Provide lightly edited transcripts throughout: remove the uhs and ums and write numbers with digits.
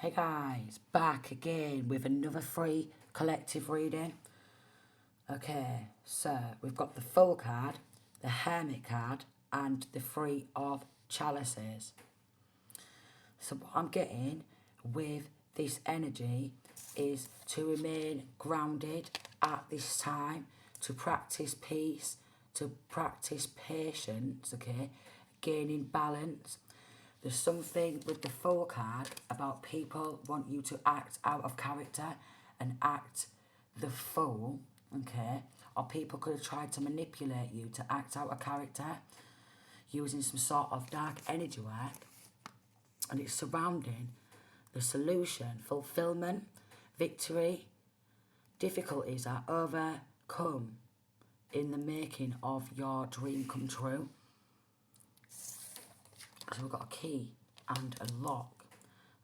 Hey guys, back again with another free collective reading. Okay, so we've got the Fool card, the Hermit card, and the Three of Chalices. So what I'm getting with this energy is to remain grounded at this time, to practice peace, to practice patience, okay, gaining balance. There's something with the Fool card about people want you to act out of character and act the fool, okay? Or people could have tried to manipulate you to act out of character using some sort of dark energy work. And it's surrounding the solution, fulfillment, victory. Difficulties are overcome in the making of your dream come true. So we've got a key and a lock,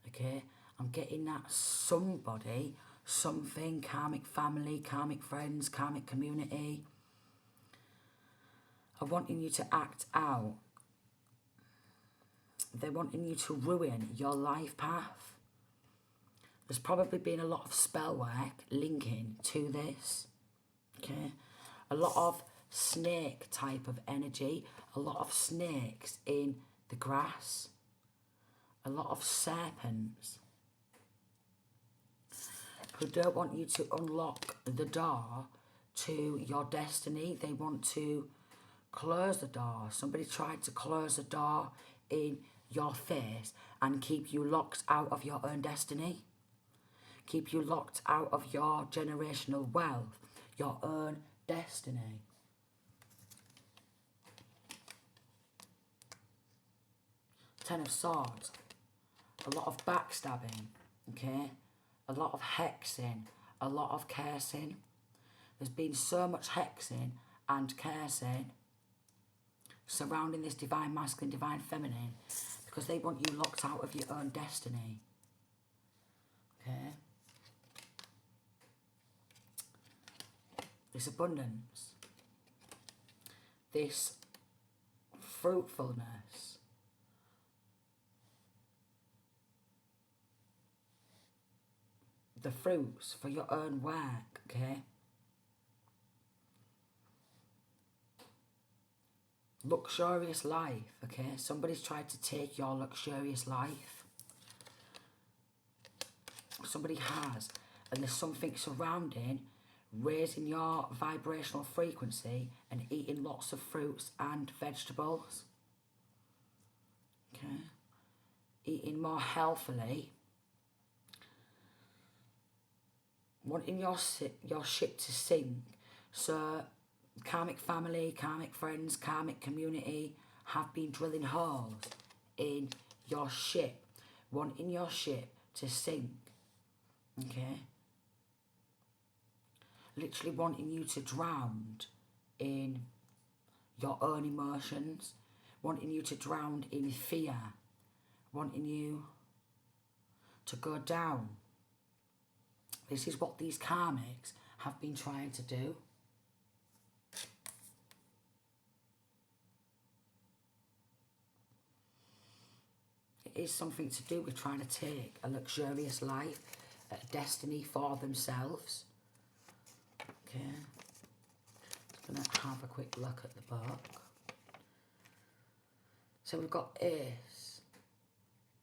okay? I'm getting that somebody, something, karmic family, karmic friends, karmic community, are wanting you to act out. They're wanting you to ruin your life path. There's probably been a lot of spell work linking to this, okay? A lot of snake type of energy, a lot of snakes in the grass, a lot of serpents who don't want you to unlock the door to your destiny. They want to close the door. Somebody tried to close the door in your face and keep you locked out of your own destiny, keep you locked out of your generational wealth, your own destiny. Ten of Swords, a lot of backstabbing, okay? A lot of hexing, a lot of cursing. There's been so much hexing and cursing surrounding this divine masculine, divine feminine, because they want you locked out of your own destiny, okay? This abundance, this fruitfulness, the fruits for your own work, okay? Luxurious life, okay? Somebody's tried to take your luxurious life. Somebody has. And there's something surrounding raising your vibrational frequency and eating lots of fruits and vegetables, okay? Eating more healthily. Wanting your ship to sink. So karmic family, karmic friends, karmic community have been drilling holes in your ship, wanting your ship to sink, okay? Literally wanting you to drown in your own emotions, wanting you to drown in fear, wanting you to go down. This is what these karmics have been trying to do. It is something to do with trying to take a luxurious life, a destiny for themselves. Okay. Just going to have a quick look at the book. So we've got Ace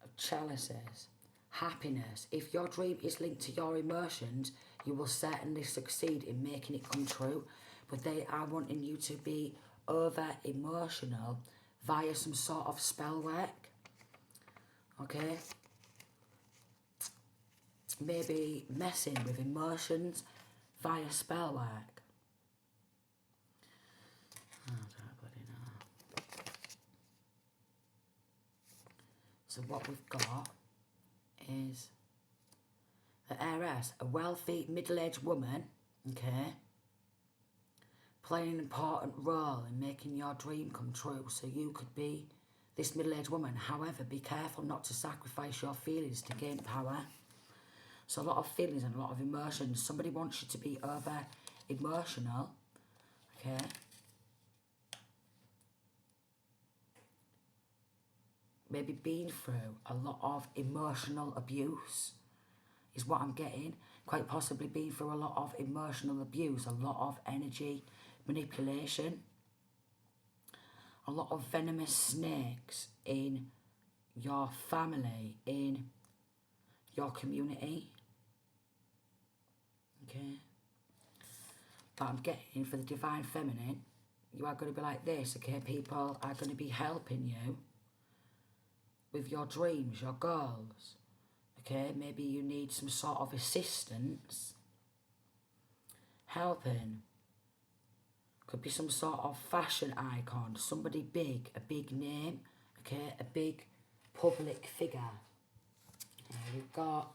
of Chalices. Happiness. If your dream is linked to your emotions, you will certainly succeed in making it come true. But they are wanting you to be over emotional via some sort of spell work. Okay? Maybe messing with emotions via spell work. Oh, don't bloody know. So what we've got is the heiress, a wealthy middle-aged woman, okay, playing an important role in making your dream come true. So you could be this middle-aged woman. However, be careful not to sacrifice your feelings to gain power. So a lot of feelings and a lot of emotions. Somebody wants you to be over emotional, okay? maybe been through a lot of emotional abuse, is what I'm getting. Quite possibly been through a lot of emotional abuse, a lot of energy manipulation, a lot of venomous snakes in your family, in your community. Okay. But I'm getting for the Divine Feminine, you are going to be like this, okay? People are going to be helping you with your dreams, your goals. Okay, maybe you need some sort of assistance, helping. Could be some sort of fashion icon, somebody big, a big name, okay, a big public figure. We've got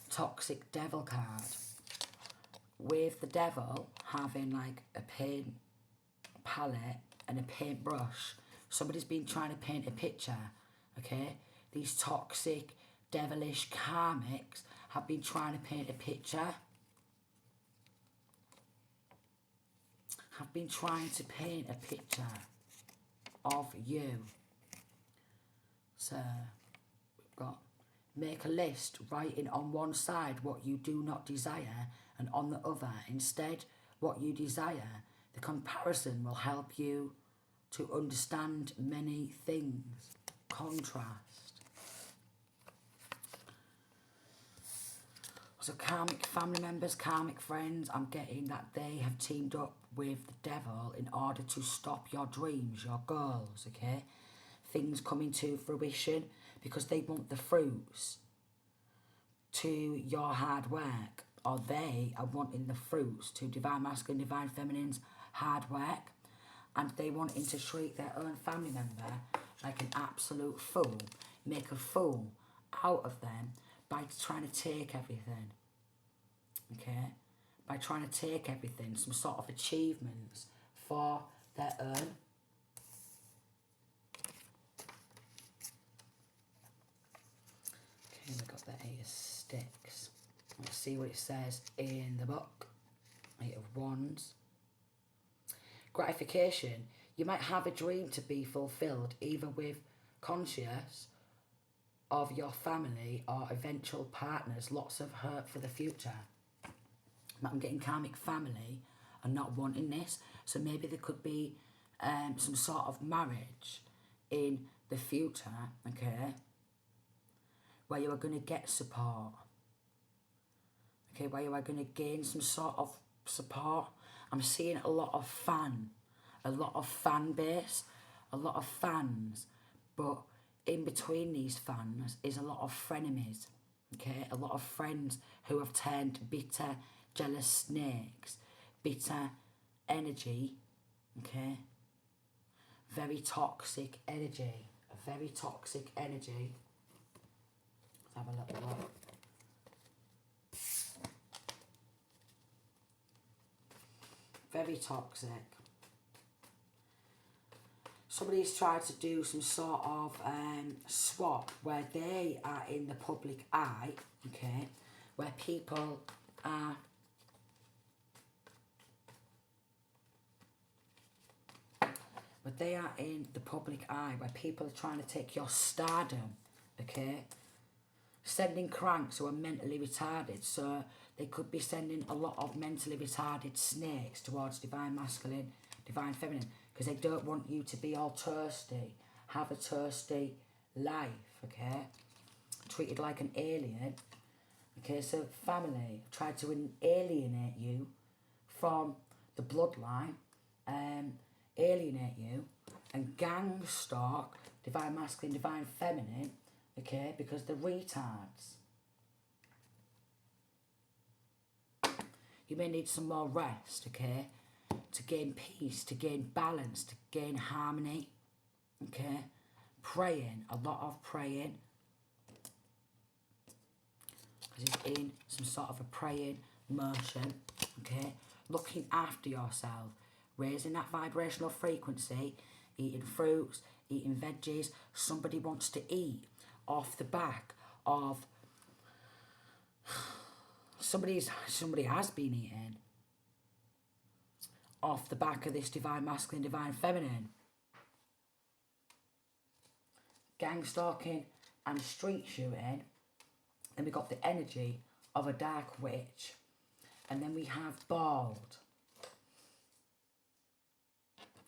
Toxic Devil card. With the devil having like a paint palette and a paintbrush, somebody's been trying to paint a picture, okay? These toxic, devilish karmics have been trying to paint a picture. Have been trying to paint a picture of you. So, we've got make a list, writing on one side what you do not desire and on the other instead what you desire. The comparison will help you to understand many things. Contrast. So karmic family members, karmic friends, I'm getting that they have teamed up with the devil in order to stop your dreams, your goals, okay? Things coming to fruition because they want the fruits to your hard work, or they are wanting the fruits to Divine Masculine, Divine Feminine's hard work, and they wanting to treat their own family member like an absolute fool, make a fool out of them by trying to take everything, okay? By trying to take everything, some sort of achievements for their own. Okay, we've got the Eight of Sticks. Let's see what it says in the book. Eight of Wands. Gratification. You might have a dream to be fulfilled, either with conscious of your family or eventual partners. Lots of hope for the future. But I'm getting karmic family and not wanting this. So maybe there could be some sort of marriage in the future, okay, where you are going to get support. Okay, where you are going to gain some sort of support. I'm seeing a lot of fan base, a lot of fans, but in between these fans is a lot of frenemies, okay, a lot of friends who have turned bitter, jealous snakes, bitter energy, okay, very toxic energy, a very toxic energy. Let's have a little look. Very toxic. Somebody's tried to do some sort of swap where they are in the public eye, okay, where people are in the public eye, where people are trying to take your stardom, okay, sending cranks who are mentally retarded. So they could be sending a lot of mentally retarded snakes towards Divine Masculine, Divine Feminine, because they don't want you to be all thirsty, have a thirsty life, okay, treated like an alien. Okay, so family tried to alienate you from the bloodline, alienate you, and gang stalk Divine Masculine, Divine Feminine, okay, because they're retards. You may need some more rest, okay, to gain peace, to gain balance, to gain harmony, okay. Praying, a lot of praying, because he's in some sort of a praying motion, okay. Looking after yourself, raising that vibrational frequency, eating fruits, eating veggies. Somebody wants to eat off the back of somebody has been eating off the back of this Divine Masculine, Divine Feminine. gang stalking and street shooting. Then we got the energy of a dark witch. And then we have bald.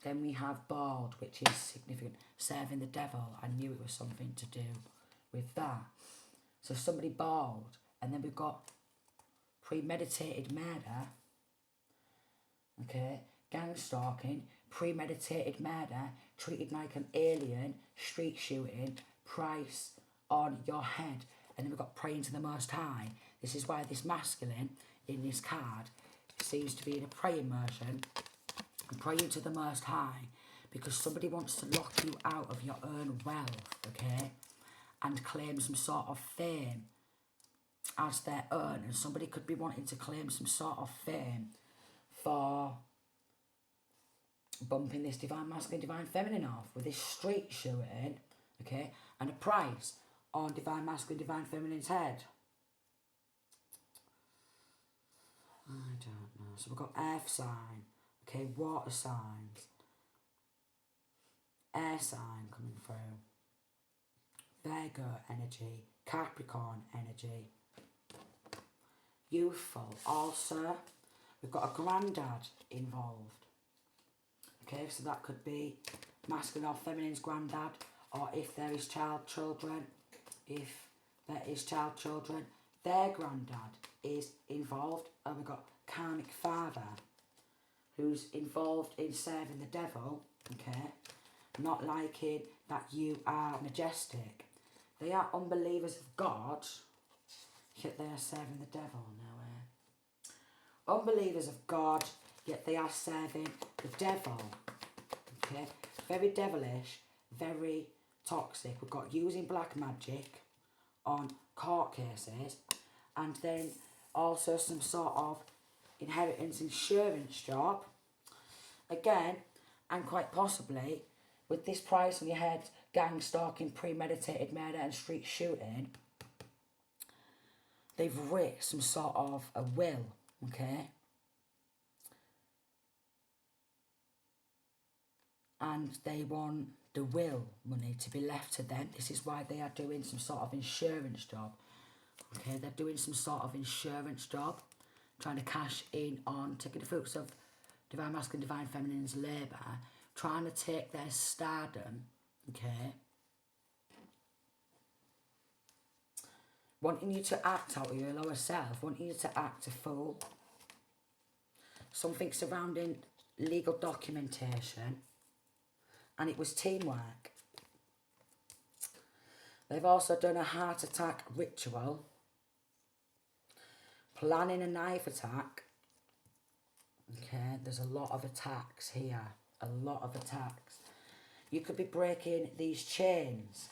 Then we have bald, which is significant. Serving the devil. I knew it was something to do with that. So somebody bald. And then we've got premeditated murder. Okay. Gang stalking, premeditated murder, treated like an alien, street shooting, price on your head. And then we've got praying to the Most High. This is why this masculine in this card seems to be in a praying motion and praying to the Most High, because somebody wants to lock you out of your own wealth, okay, and claim some sort of fame as their own. And somebody could be wanting to claim some sort of fame for bumping this divine masculine, divine feminine off with this street shooting, okay, and a price on divine masculine, divine feminine's head. I don't know. So we've got earth sign, okay, water signs, air sign coming through, Virgo energy, Capricorn energy, youthful. Also, we've got a granddad involved. Okay, so that could be masculine or feminine's granddad, or if there is children, their granddad is involved. And we've got karmic father, who's involved in serving the devil, okay, not liking that you are majestic. They are unbelievers of God, yet they are serving the devil. No, unbelievers of God, yet they are serving the devil. Okay, very devilish, very toxic. We've got using black magic on court cases, and then also some sort of inheritance insurance job. Again, and quite possibly, with this price on your head, gang stalking, premeditated murder and street shooting, they've writ some sort of a will, okay? And they want the will money to be left to them. This is why they are doing some sort of insurance job. Okay, they're doing some sort of insurance job, trying to cash in on taking the fruits of divine masculine, divine feminine's labour, trying to take their stardom, okay, wanting you to act out of your lower self, wanting you to act a fool. Something surrounding legal documentation. And it was teamwork. They've also done a heart attack ritual, planning a knife attack. Okay, there's a lot of attacks here. A lot of attacks. You could be breaking these chains.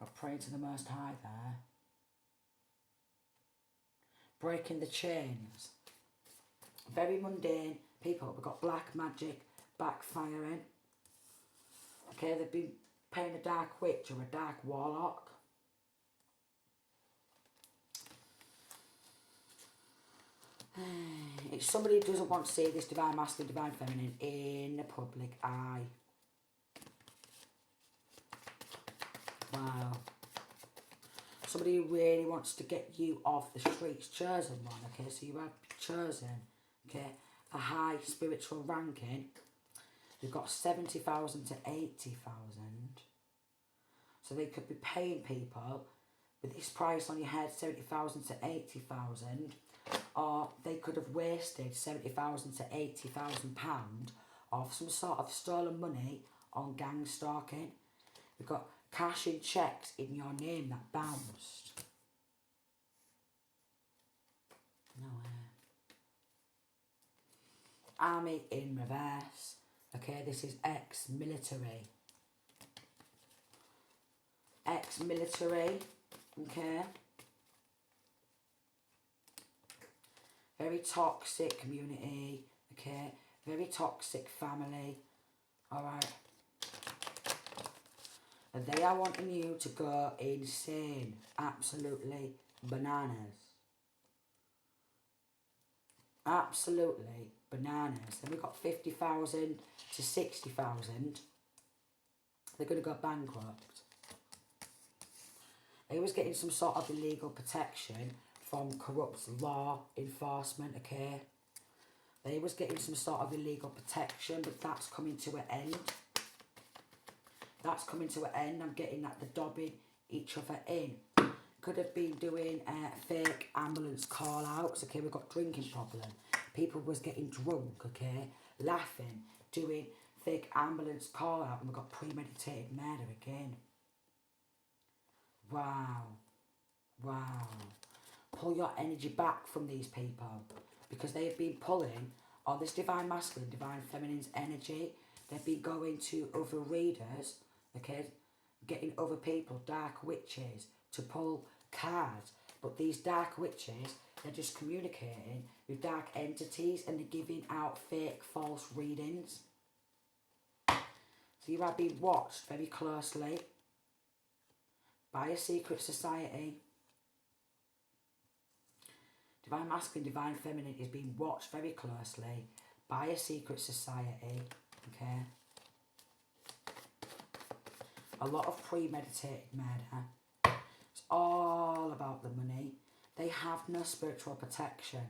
I'm praying to the Most High there. Breaking the chains. Very mundane people. We've got black magic backfiring. Okay, they've been playing a dark witch or a dark warlock. It's somebody who doesn't want to see this divine masculine, divine feminine in the public eye. Wow. Somebody who really wants to get you off the streets. Chosen one, okay? So you have chosen, okay? A high spiritual ranking. You've got 70,000 to 80,000. So they could be paying people with this price on your head, 70,000 to 80,000. Or they could have wasted 70,000 to 80,000 pounds of some sort of stolen money on gang stalking. We've got cash in cheques in your name that bounced. No way. Army in reverse. Okay, this is ex-military. Ex-military. Okay. Very toxic community. Okay. Very toxic family. Alright. And they are wanting you to go insane. Absolutely bananas. Absolutely bananas. Then we've got 50,000 to 60,000. They're going to go bankrupt. He was getting some sort of illegal protection from corrupt law enforcement, okay? They was getting some sort of illegal protection, but that's coming to an end. That's coming to an end. I'm getting that they're dobbing each other in. Could have been doing fake ambulance call-outs, okay? We've got drinking problem. People was getting drunk, okay? Laughing, doing fake ambulance call-out, and we've got premeditated murder again. Wow. Wow. Pull your energy back from these people, because they have been pulling on this divine masculine, divine feminine's energy. They've been going to other readers, okay, getting other people, dark witches, to pull cards. But these dark witches, they're just communicating with dark entities and they're giving out fake, false readings. So you are being watched very closely by a secret society. Divine masculine, divine feminine is being watched very closely by a secret society, okay? A lot of premeditated murder. It's all about the money. They have no spiritual protection.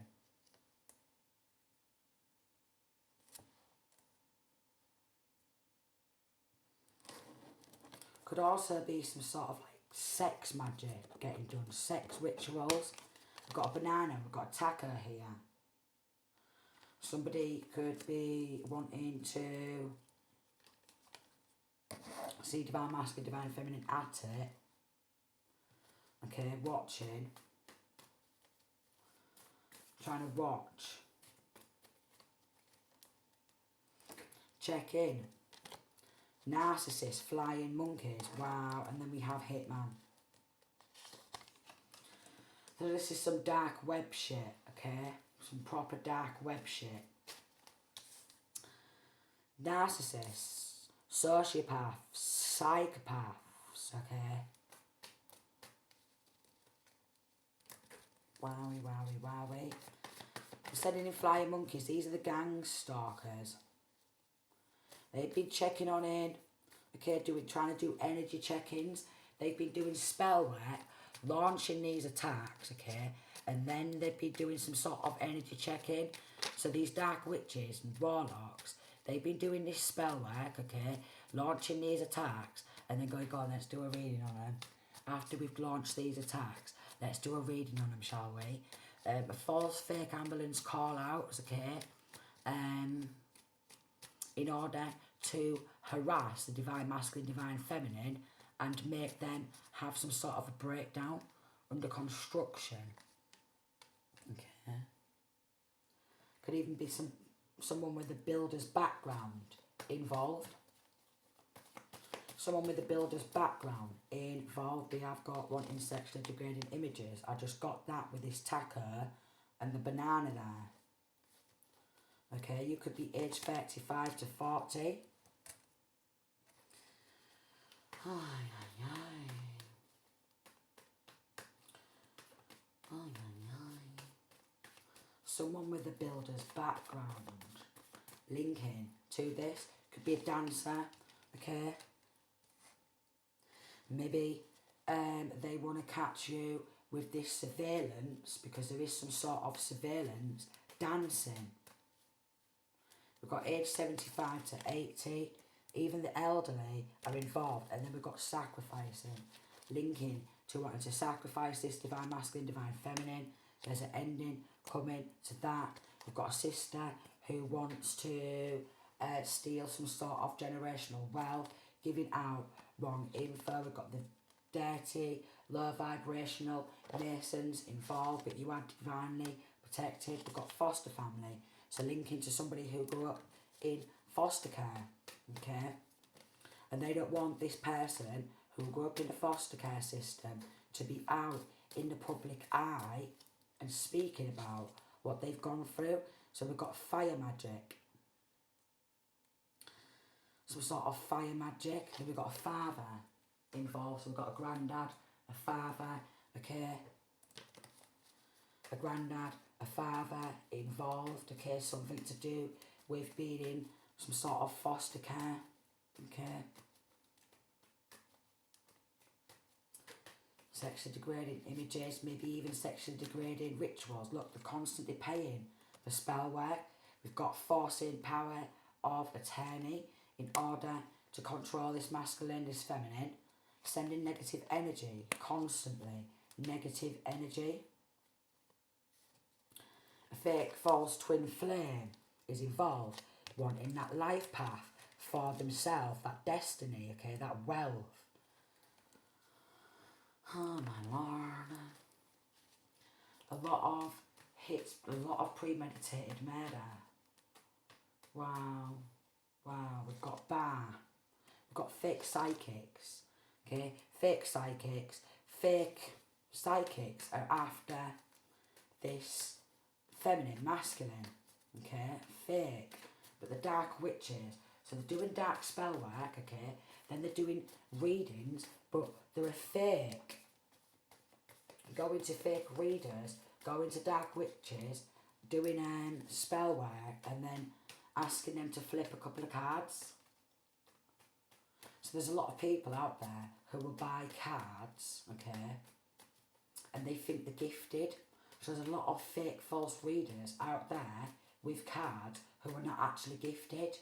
Could also be some sort of like sex magic getting done, sex rituals. We've got a banana, we've got a taco here. Somebody could be wanting to see divine masculine, divine feminine at it. Okay, watching. Trying to watch. Check in. Narcissist, flying monkeys. Wow, and then we have Hitman. So this is some dark web shit, okay? Some proper dark web shit. Narcissists, sociopaths, psychopaths, okay? Wowie, wowie, wowie. We're sending in flying monkeys. These are the gang stalkers. They've been checking on in, okay, trying to do energy check-ins. They've been doing spell work, launching these attacks, okay, and then they've been doing some sort of energy check-in. So these dark witches and warlocks, they've been doing this spell work, okay, launching these attacks, and then going, go on, let's do a reading on them. After we've launched these attacks, let's do a reading on them, shall we? A false fake ambulance call-outs, okay, in order to harass the divine masculine, divine feminine, and make them have some sort of a breakdown under construction. Okay. Could even be someone with a builder's background involved. Someone with a builder's background involved. We have got wanting sexually degrading images. I just got that with this taco and the banana there. Okay, you could be aged 35 to 40. Ay, ay, ay. Ay, ay, ay. Someone with a builder's background linking to this. Could be a dancer, okay? Maybe they want to catch you with this surveillance, because there is some sort of surveillance dancing. We've got age 75 to 80. Even the elderly are involved. And then we've got sacrificing, linking to wanting to sacrifice this divine masculine, divine feminine. There's an ending coming to that. We've got a sister who wants to steal some sort of generational wealth, giving out wrong info. We've got the dirty, low vibrational masons involved, but you are divinely protected. We've got foster family. So linking to somebody who grew up in foster care, okay? And they don't want this person who grew up in the foster care system to be out in the public eye and speaking about what they've gone through. So we've got fire magic. Some sort of fire magic. Then we've got a father involved. So we've got a granddad, a father, okay? A granddad, a father involved, okay? Something to do with being in some sort of foster care, okay? Sexually degrading images, maybe even sexually degrading rituals. Look, they're constantly paying for spell work. We've got forcing power of attorney in order to control this masculine, this feminine. Sending negative energy, constantly negative energy. A fake false twin flame is involved, wanting that life path for themselves, that destiny, okay, that wealth. Oh my lord. A lot of hits, a lot of premeditated murder. Wow. Wow, we've got bar. We've got fake psychics. Okay, fake psychics. Fake psychics are after this feminine, masculine. Okay, fake. But the dark witches. So they're doing dark spell work, okay. Then they're doing readings, but they're a fake. Going to fake readers, going to dark witches, doing spell work, and then asking them to flip a couple of cards. So there's a lot of people out there who will buy cards, okay, and they think they're gifted. So there's a lot of fake false readers out there with cards who are not actually gifted.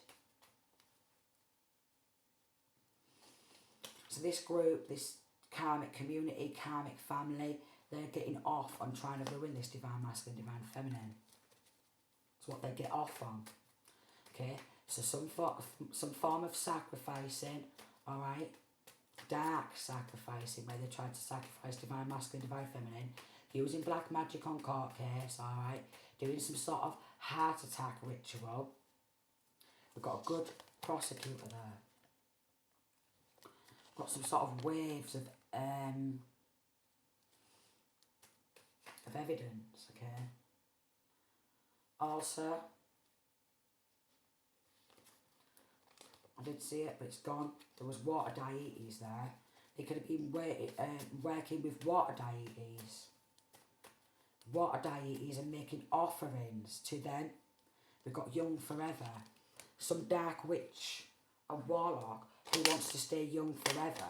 So this group, this karmic community, karmic family, they're getting off on trying to ruin this divine masculine, divine feminine. It's what they get off on. Okay, so some form of sacrificing, alright, dark sacrificing, where they try to sacrifice divine masculine, divine feminine, using black magic on court case, alright, doing some sort of heart attack ritual. We've got a good prosecutor there. Got some sort of waves of evidence, okay. Also, I did see it, but it's gone. There was water deities there. They could have been working with water deities. Water deities and making offerings to them. We've got young forever. Some dark witch, a warlock, who wants to stay young forever,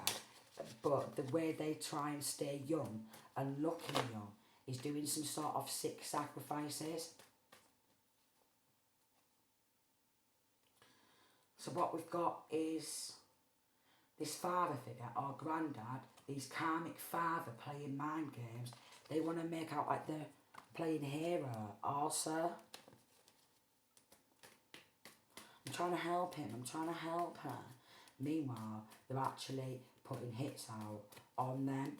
but the way they try and stay young and looking young is doing some sort of sick sacrifices. So what we've got is this father figure or granddad, these karmic father playing mind games. They want to make out like they're playing hero also. I'm trying to help him, I'm trying to help her. Meanwhile, they're actually putting hits out on them,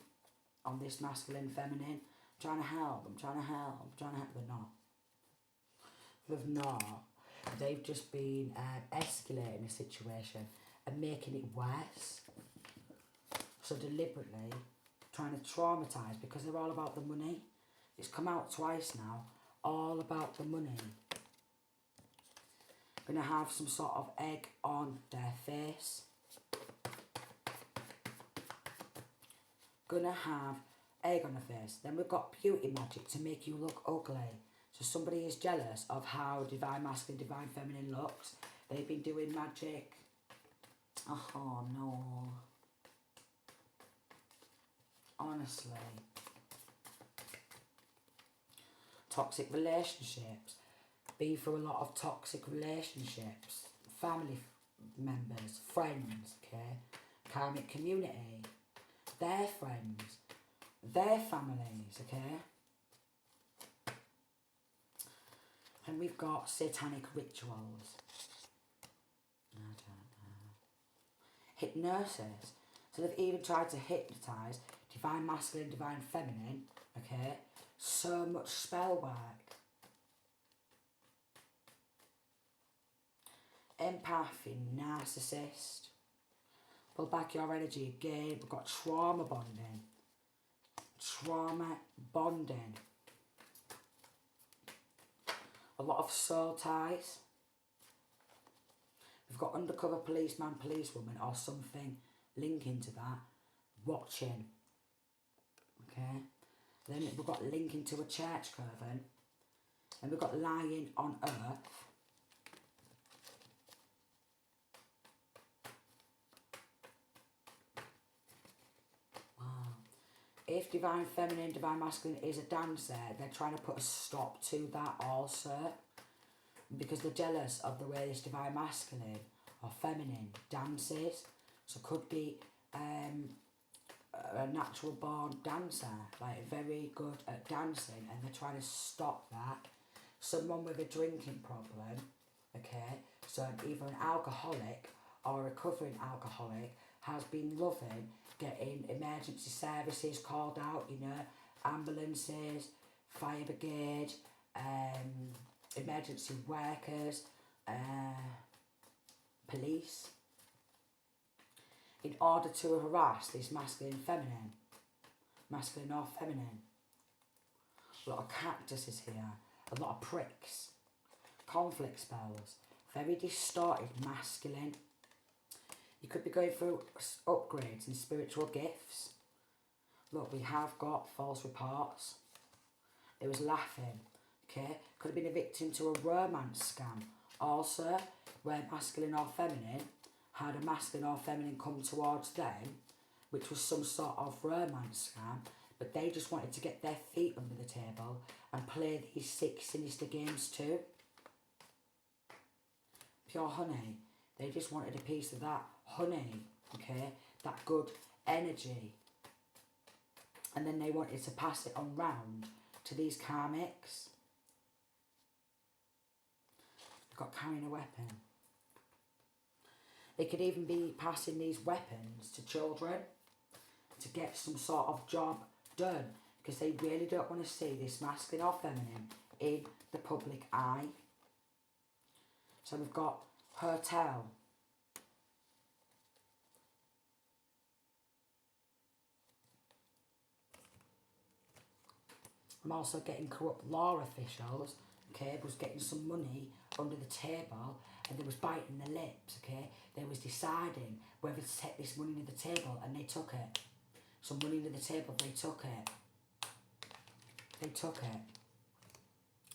on this masculine, feminine. I'm trying to help, I'm trying to help, I'm trying to help. They're not. They've not. They've just been escalating the situation and making it worse. So deliberately trying to traumatise, because they're all about the money. It's come out twice now, all about the money. Gonna have some sort of egg on their face. Gonna have egg on their face. Then we've got beauty magic to make you look ugly. So somebody is jealous of how divine masculine, divine feminine looks. They've been doing magic. Oh no. Honestly. Toxic relationships. Been through a lot of toxic relationships. Family members, friends, okay? Karmic community. Their friends. Their families, okay? And we've got satanic rituals. I don't know. Hypnosis. So they've even tried to hypnotise divine masculine, divine feminine. Okay? So much spell work. Empathy, narcissist. Pull back your energy again. We've got trauma bonding. Trauma bonding. A lot of soul ties. We've got undercover policeman, policewoman, or something linking to that. Watching. Okay. Then we've got linking to a church coven. Then we've got lying on earth. Wow. if divine feminine, divine masculine is a dancer, they're trying to put a stop to that also, because they're jealous of the way this divine masculine or feminine dances. So could be a natural born dancer, like very good at dancing, and they're trying to stop that. Someone with a drinking problem, okay, so either an alcoholic or a recovering alcoholic has been loving getting emergency services called out, you know, ambulances, fire brigade, emergency workers, police, in order to harass this masculine or feminine. A lot of cactuses here, a lot of pricks, conflict spells, very distorted masculine. You could be going through upgrades and spiritual gifts. Look, we have got false reports. It was laughing, okay? Could have been a victim to a romance scam. Also, where masculine or feminine had a masculine or feminine come towards them, which was some sort of romance scam, but they just wanted to get their feet under the table and play these 6 sinister games too. Pure honey. They just wanted a piece of that honey, okay? That good energy. And then they wanted to pass it on round to these karmics. They've got carrying a weapon. They could even be passing these weapons to children to get some sort of job done, because they really don't want to see this masculine or feminine in the public eye. So we've got hotel. I'm also getting corrupt law officials, okay, was getting some money under the table, and they was biting their lips, okay. They was deciding whether to take this money to the table, and they took it. Some money to the table, they took it. They took it.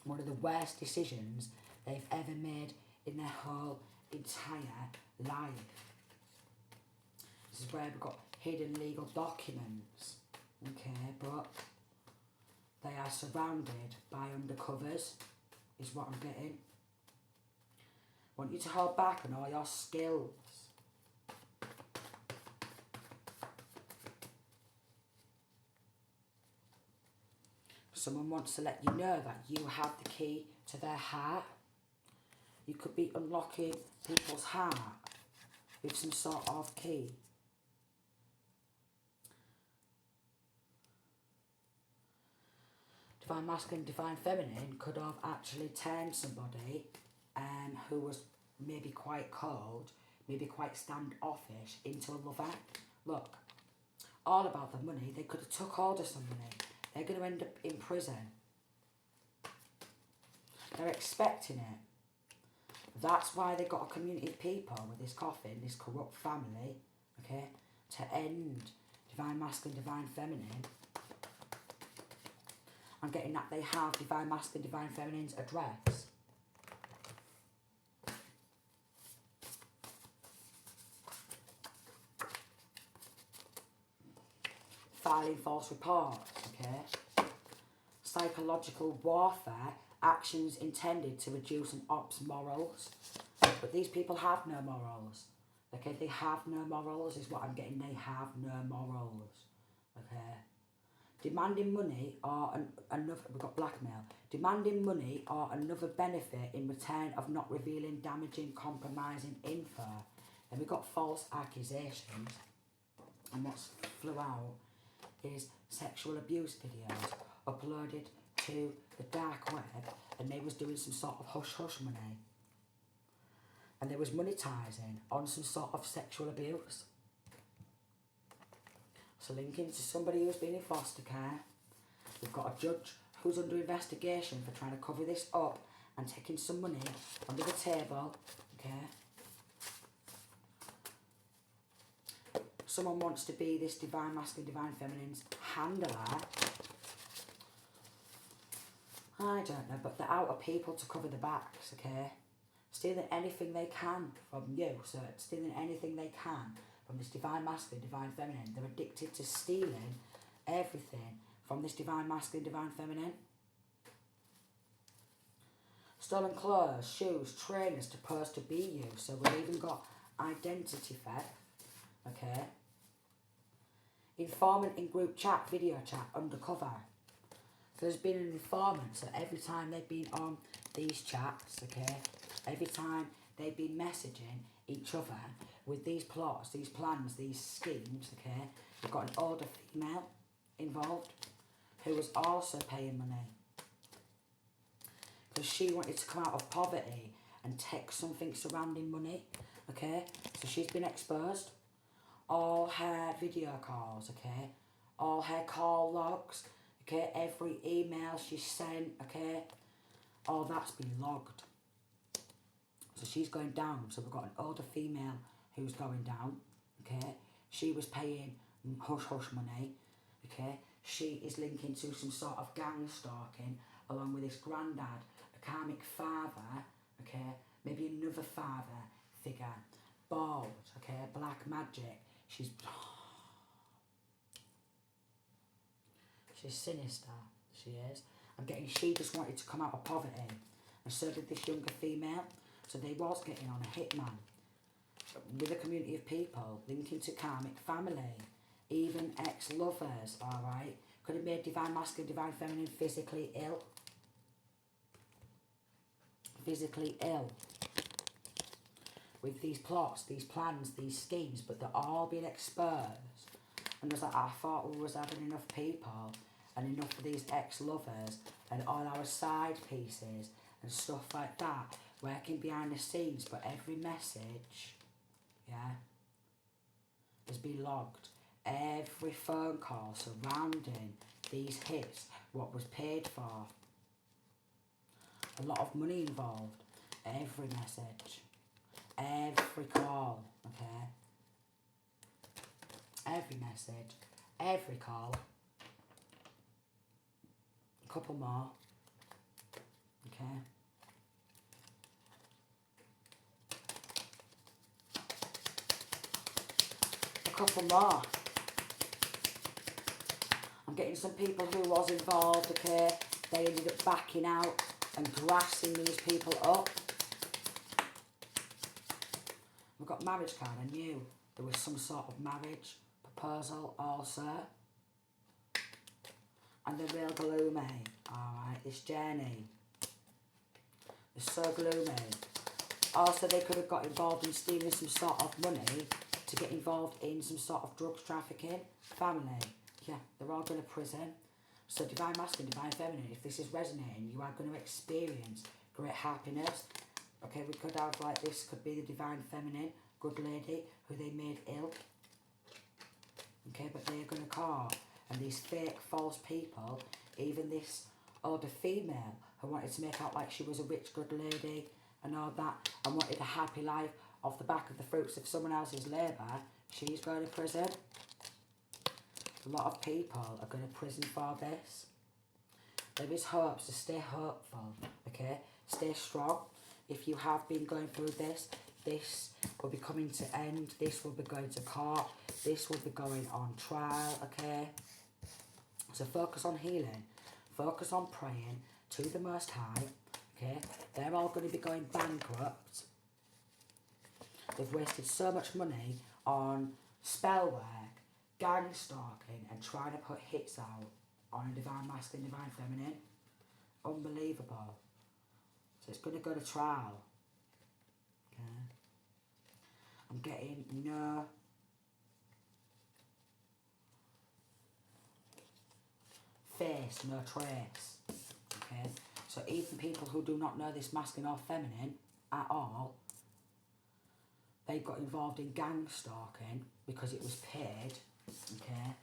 One of the worst decisions they've ever made in their whole entire life. This is where we've got hidden legal documents, okay, but they are surrounded by undercovers, is what I'm getting. Want you to hold back on all your skills. Someone wants to let you know that you have the key to their heart. You could be unlocking people's heart with some sort of key. Divine masculine, divine feminine could have actually turned somebody who was maybe quite cold, maybe quite standoffish, into a lover. Look, all about the money. They could have took hold of some money. They're going to end up in prison. They're expecting it. That's why they got a community of people with this coffin, this corrupt family, okay, to end divine masculine, divine feminine. I'm getting that they have divine masculine, divine feminine's address. Filing false reports, okay. Psychological warfare, actions intended to reduce an op's morals. But these people have no morals, okay. They have no morals is what I'm getting. They have no morals, okay. Demanding money or another, we've got blackmail. Demanding money or another benefit in return of not revealing damaging, compromising info. Then we've got false accusations. And what's flew out is sexual abuse videos uploaded to the dark web, and they was doing some sort of hush-hush money. And they was monetising on some sort of sexual abuse. So linking to somebody who's been in foster care. We've got a judge who's under investigation for trying to cover this up and taking some money under the table, okay. Someone wants to be this divine masculine, divine feminine's handler. I don't know, but they're out of people to cover the backs, okay. Stealing anything they can from you, so stealing anything they can from this divine masculine, divine feminine. They're addicted to stealing everything from this divine masculine, divine feminine. Stolen clothes, shoes, trainers supposed to be you. So we've even got identity theft, okay? Informant in group chat, video chat, undercover. So there's been an informant, so every time they've been on these chats, okay, every time they've been messaging each other with these plots, these plans, these schemes, okay, we've got an older female involved who was also paying money. Because she wanted to come out of poverty and take something surrounding money, okay? So she's been exposed. All her video calls, okay? All her call logs, okay? Every email she sent, okay? All that's been logged. So she's going down. So we've got an older female who's going down, okay? She was paying hush-hush money, okay? She is linking to some sort of gang stalking along with this granddad, a karmic father, okay? Maybe another father figure. Bald, okay? Black magic. She's sinister, she is. I'm getting she just wanted to come out of poverty. And so did this younger female. So they was getting on a hitman with a community of people linking to karmic family. Even ex-lovers, alright? Could have made divine masculine, divine feminine physically ill. Physically ill. With these plots, these plans, these schemes, but they're all being exposed. And there's like, I thought we was having enough people and enough of these ex-lovers and all our side pieces and stuff like that, working behind the scenes, but every message, yeah, has been logged. Every phone call surrounding these hits, what was paid for. A lot of money involved. Every message. Every call, okay? Every message, every call. A couple more, okay? A couple more. I'm getting some people who was involved, okay? They ended up backing out and grassing these people up. We've got marriage card. I knew there was some sort of marriage proposal also. And they're real gloomy. Alright, this journey is so gloomy. Also, they could have got involved in stealing some sort of money to get involved in some sort of drugs trafficking. Family. Yeah, they're all going to prison. So divine masculine, divine feminine, if this is resonating, you are going to experience great happiness. Okay, we could have like this could be the divine feminine, good lady, who they made ill. Okay, but they're going to call. And these fake, false people, even this older female who wanted to make out like she was a rich, good lady and all that, and wanted a happy life off the back of the fruits of someone else's labour, she's going to prison. A lot of people are going to prison for this. There is hope, so stay hopeful, okay? Stay strong. If you have been going through this, this will be coming to end. This will be going to court. This will be going on trial, okay? So focus on healing. Focus on praying to the Most High, okay? They're all going to be going bankrupt. They've wasted so much money on spell work, gang stalking, and trying to put hits out on a divine masculine, divine feminine. Unbelievable. So it's going to go to trial. Okay. I'm getting no face, no trace. Okay. So even people who do not know this masculine or feminine at all, they got involved in gang stalking because it was paid. Okay.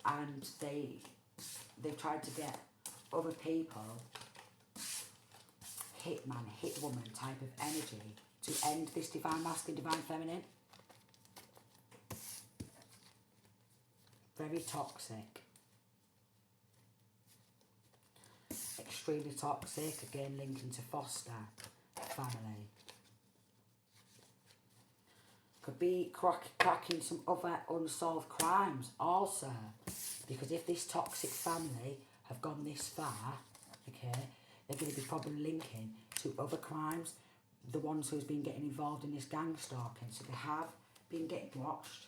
And they tried to get other people, hitman, hitwoman type of energy to end this divine masculine, divine feminine. Very toxic. Extremely toxic, again linking to foster family. Could be cracking some other unsolved crimes also. Because if this toxic family have gone this far, okay, they're going to be probably linking to other crimes, the ones who's been getting involved in this gang stalking. So they have been getting watched,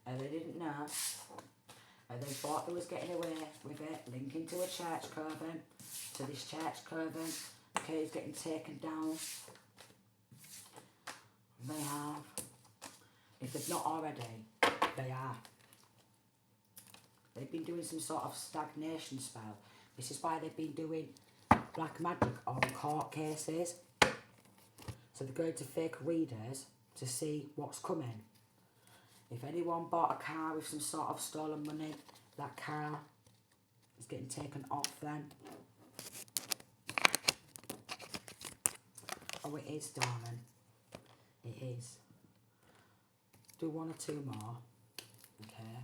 and they didn't know, and they thought they was getting away with it, linking to a church coven, to this church coven, okay, is getting taken down. They have. If they've not already, they are. They've been doing some sort of stagnation spell. This is why they've been doing black magic on court cases. So they're going to fake readers to see what's coming. If anyone bought a car with some sort of stolen money, that car is getting taken off them. Oh, it is, darling. It is. Do one or two more, okay?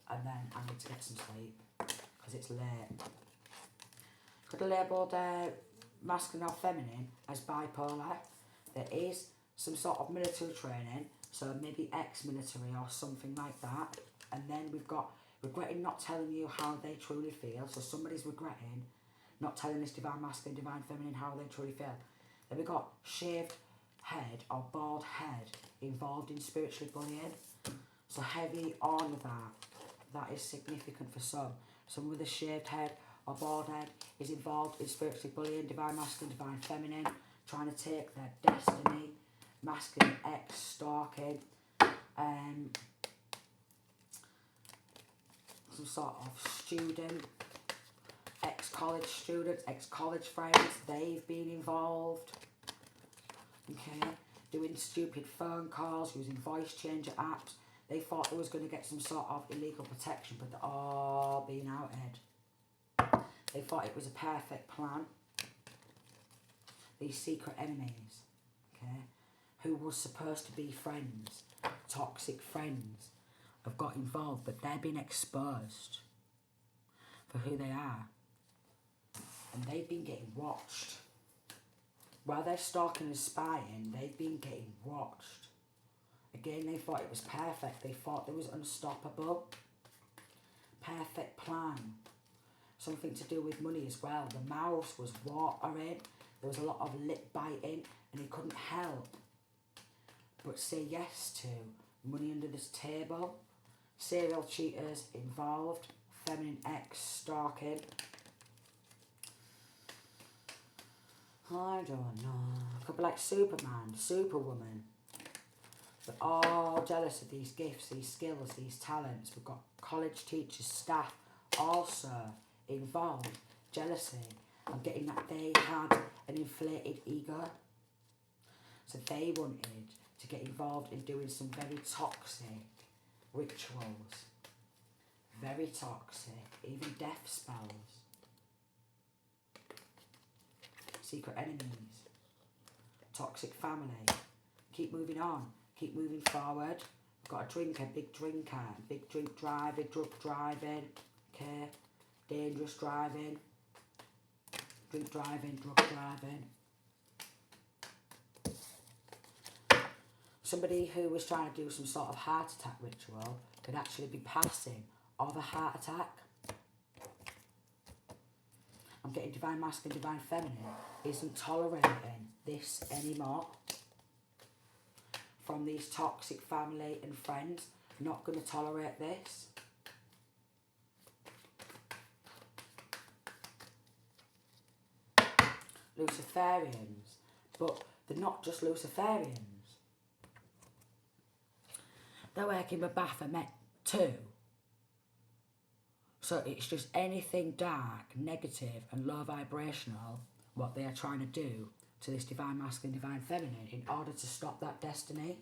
And then I need to get some sleep because it's late. Could have labelled masculine or feminine as bipolar. There is some sort of military training, so maybe ex-military or something like that. And then we've got regretting not telling you how they truly feel. So somebody's regretting not telling this divine masculine, divine feminine how they truly feel. Then we've got shaved head or bald head involved in spiritually bullying. So heavy on that. That is significant for some. Someone with a shaved head or bald head is involved in spiritually bullying, divine masculine, divine feminine, trying to take their destiny, masculine ex-stalking, some sort of student, ex-college students, ex-college friends, they've been involved, okay, doing stupid phone calls, using voice changer apps. They thought they was going to get some sort of illegal protection, but they're all being outed. They thought it was a perfect plan. These secret enemies, okay, who was supposed to be friends, toxic friends, have got involved, but they're being exposed for who they are. And they've been getting watched. While they're stalking and spying, they've been getting watched. Again, they thought it was perfect. They thought it was unstoppable. Perfect plan. Something to do with money as well. The mouth was watering. There was a lot of lip biting, and he couldn't help but say yes to money under this table. Serial cheaters involved. Feminine ex-stalking. I don't know. Could be like Superman, Superwoman. They're all jealous of these gifts, these skills, these talents. We've got college teachers, staff also involved. Jealousy and getting that they had an inflated ego. So they wanted to get involved in doing some very toxic rituals. Very toxic. Even death spells. Secret enemies. Toxic family. Keep moving on. Keep moving forward. We've got a drinker, big drink driving, drug driving, okay, dangerous driving, drink driving, drug driving. Somebody who was trying to do some sort of heart attack ritual could actually be passing of a heart attack. I'm getting divine masculine, divine feminine isn't tolerating this anymore. From these toxic family and friends, not going to tolerate this. Luciferians, but they're not just Luciferians. They're working with Baphomet too. So it's just anything dark, negative and low vibrational, what they are trying to do to this divine masculine, divine feminine in order to stop that destiny.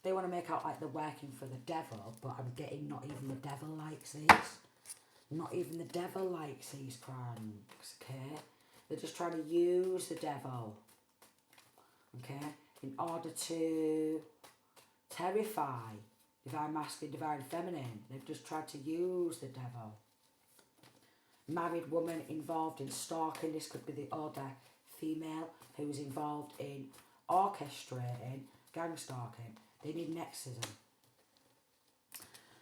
They want to make out like they're working for the devil, but I'm getting not even the devil likes these. Not even the devil likes these pranks, okay? They're just trying to use the devil, okay, in order to terrify divine masculine, divine feminine. They've just tried to use the devil. Married woman involved in stalking. This could be the other female who was involved in orchestrating gang stalking. They need an exorcism.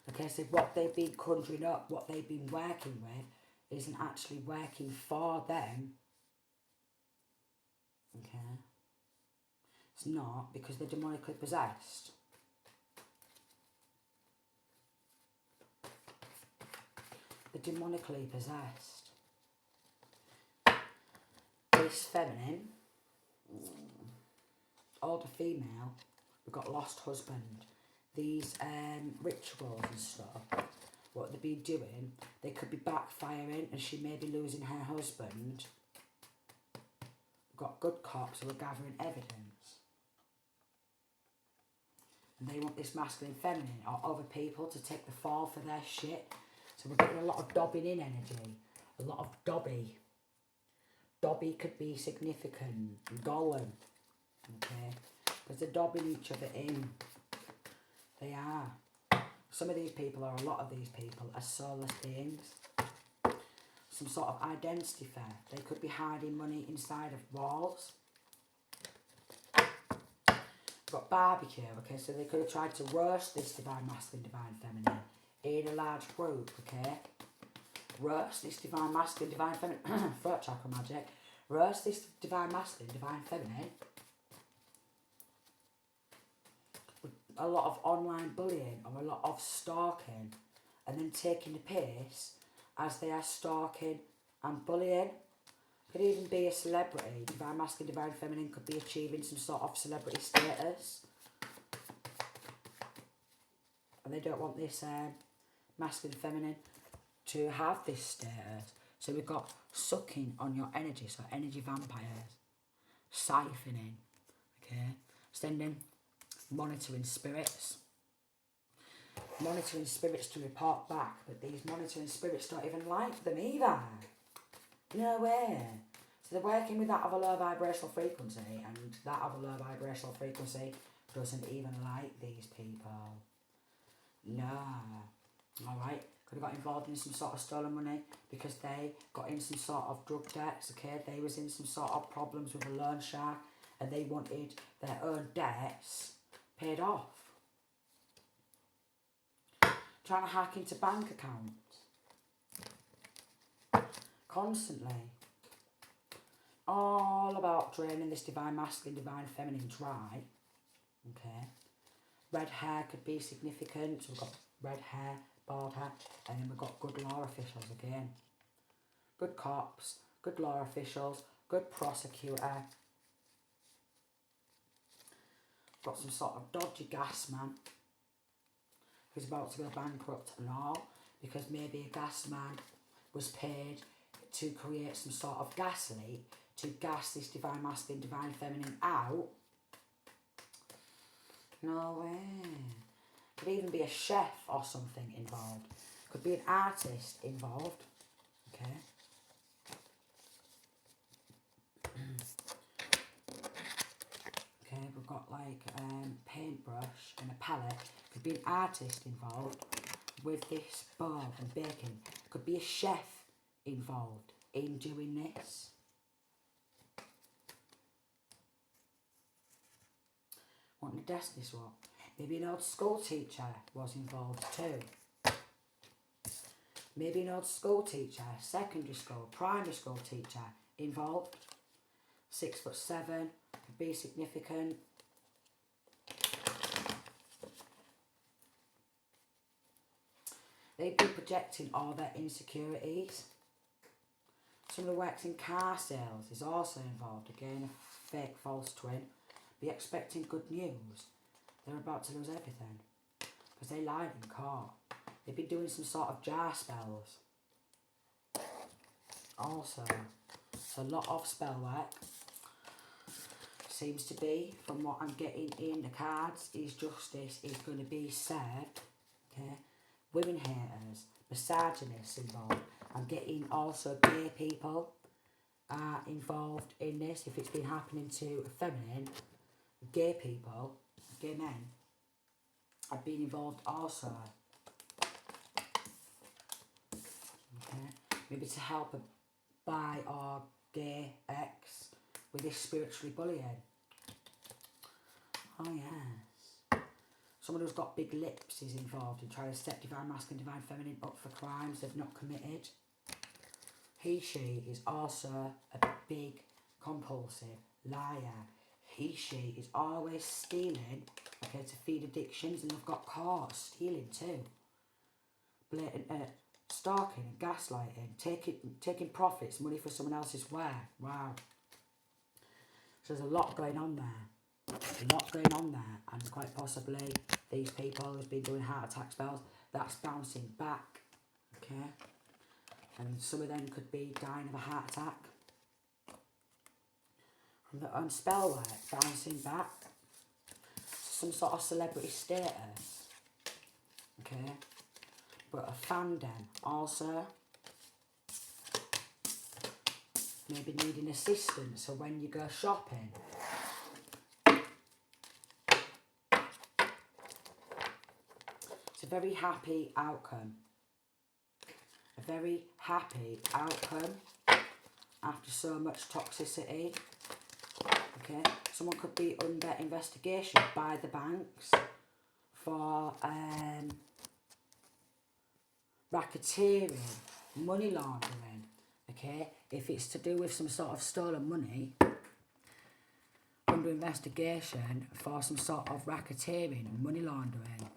Okay, so what they've been conjuring up, what they've been working with, isn't actually working for them. Okay. It's not, because they're demonically possessed. They're demonically possessed. This feminine, older female, we've got lost husband. These rituals and stuff, what they've been doing, they could be backfiring and she may be losing her husband. We've got good cops who are gathering evidence. And they want this masculine, feminine, or other people to take the fall for their shit. So we're getting a lot of dobbing in energy. A lot of dobby. Dobby could be significant. Golem. Okay? Because they're dobbing each other in. They are. Some of these people, or a lot of these people, are soulless beings. Some sort of identity theft. They could be hiding money inside of walls. Got barbecue, okay, so they could have tried to roast this divine masculine, divine feminine in a large group, okay? Roast this divine masculine, divine feminine, throat chakra magic. Roast this divine masculine, divine feminine. A lot of online bullying or a lot of stalking, and then taking the piss as they are stalking and bullying. Could even be a celebrity. Divine masculine, divine feminine could be achieving some sort of celebrity status, and they don't want this masculine, feminine to have this status. So we've got sucking on your energy, so energy vampires, siphoning, okay, sending monitoring spirits to report back, but these monitoring spirits don't even like them either. No way. So they're working with that of a low vibrational frequency, and that of a low vibrational frequency doesn't even like these people. No. Alright, could have got involved in some sort of stolen money because they got in some sort of drug debts, okay? They was in some sort of problems with a loan shark, and they wanted their own debts paid off. Trying to hack into bank accounts. Constantly. All about draining this divine masculine, divine feminine dry. Okay. Red hair could be significant. So we've got red hair, bald hair, and then we've got good law officials again. Good cops, good law officials, good prosecutor. Got some sort of dodgy gas man who's about to go bankrupt and all, because maybe a gas man was paid to create some sort of gas leak to gas this divine masculine, divine feminine out. No way. Could even be a chef or something involved. Could be an artist involved. Okay. Okay, we've got like paintbrush and a palette. Could be an artist involved with this bowl and baking. Could be a chef involved in doing this. Wanting a destiny swap. Maybe an old school teacher was involved too. Maybe an old school teacher, secondary school, primary school teacher involved. 6'7", could be significant. They've been projecting all their insecurities. Someone who works in car sales is also involved. Again, a fake false twin. Be expecting good news. They're about to lose everything because they lied in court. They've been doing some sort of jar spells. Also, a lot of spell work. Seems to be, from what I'm getting in the cards, is justice is going to be served. Okay, women haters, misogynists involved. I'm getting also gay people are involved in this. If it's been happening to a feminine, gay people, gay men, have been involved also. Okay, maybe to help a bi or gay ex with this spiritually bullying. Oh yes. Someone who's got big lips is involved in trying to step divine masculine, divine feminine up for crimes they've not committed. He, she is also a big compulsive liar. He, she is always stealing, okay, to feed addictions, and they've got caught stealing too. Blatant stalking and gaslighting, taking profits, money for someone else's wear. Wow. So there's a lot going on there. A lot going on there, and quite possibly these people who've been doing heart attack spells, that's bouncing back, okay? And some of them could be dying of a heart attack. From the spell work, bouncing back, some sort of celebrity status, okay? But a fandom also, maybe needing assistance, so when you go shopping, it's a very happy outcome. A very happy outcome after so much toxicity. Okay, someone could be under investigation by the banks for racketeering, money laundering. Okay, if it's to do with some sort of stolen money, under investigation for some sort of racketeering, money laundering,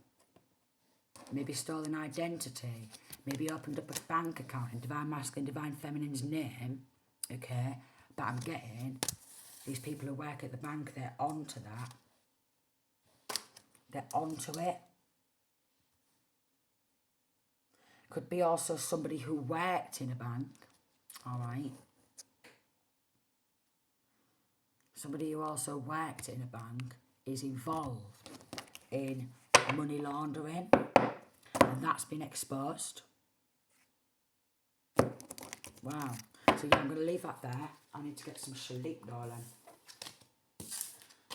maybe stolen identity, maybe opened up a bank account in divine masculine, divine feminine's name. Okay, but I'm getting these people who work at the bank, they're onto that. They're onto it. Could be also somebody who worked in a bank, all right? Somebody who also worked in a bank is involved in money laundering, and that's been exposed. Wow. So yeah, I'm going to leave that there. I need to get some sleep, darling.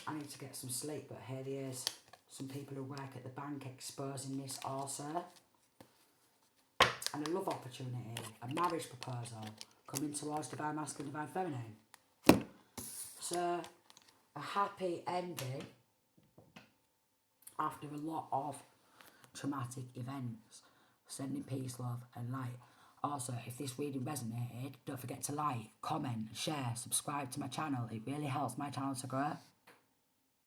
I need to get some sleep, but here he is. Some people who work at the bank exposing this also. And a love opportunity, a marriage proposal coming towards divine masculine, divine feminine. So, a happy ending after a lot of traumatic events. Sending peace, love and light. Also, if this reading resonated, don't forget to like, comment, share, subscribe to my channel. It really helps my channel to grow.